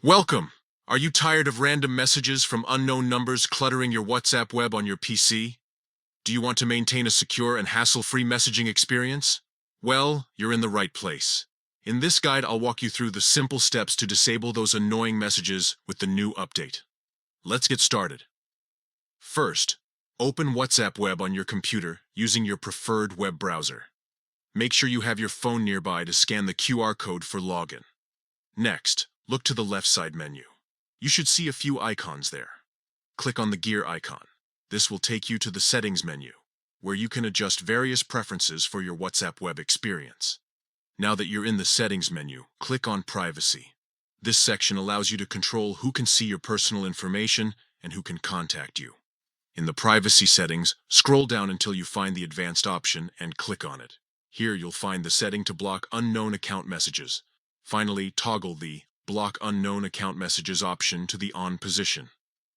Welcome! Are you tired of random messages from unknown numbers cluttering your WhatsApp web on your PC? Do you want to maintain a secure and hassle-free messaging experience? Well, you're in the right place. In this guide, I'll walk you through the simple steps to disable those annoying messages with the new update. Let's get started. First, open WhatsApp web on your computer using your preferred web browser. Make sure you have your phone nearby to scan the QR code for login. Next, look to the left side menu. You should see a few icons there. Click on the gear icon. This will take you to the settings menu, where you can adjust various preferences for your WhatsApp web experience. Now that you're in the settings menu, click on privacy. This section allows you to control who can see your personal information and who can contact you. In the privacy settings, scroll down until you find the advanced option and click on it. Here you'll find the setting to block unknown account messages. Finally, toggle the Block Unknown Account Messages option to the on position.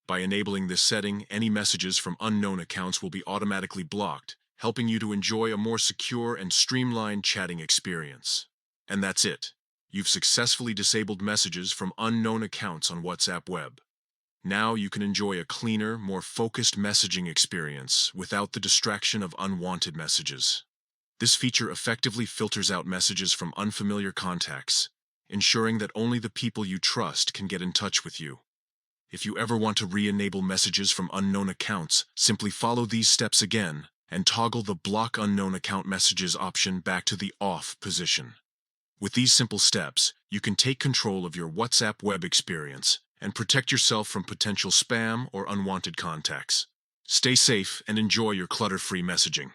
By enabling this setting, any messages from unknown accounts will be automatically blocked, helping you to enjoy a more secure and streamlined chatting experience. And that's it. You've successfully disabled messages from unknown accounts on WhatsApp web. Now you can enjoy a cleaner, more focused messaging experience without the distraction of unwanted messages. This feature effectively filters out messages from unfamiliar contacts, ensuring that only the people you trust can get in touch with you. If you ever want to re-enable messages from unknown accounts, simply follow these steps again and toggle the Block Unknown Account Messages option back to the off position. With these simple steps, you can take control of your WhatsApp web experience and protect yourself from potential spam or unwanted contacts. Stay safe and enjoy your clutter-free messaging.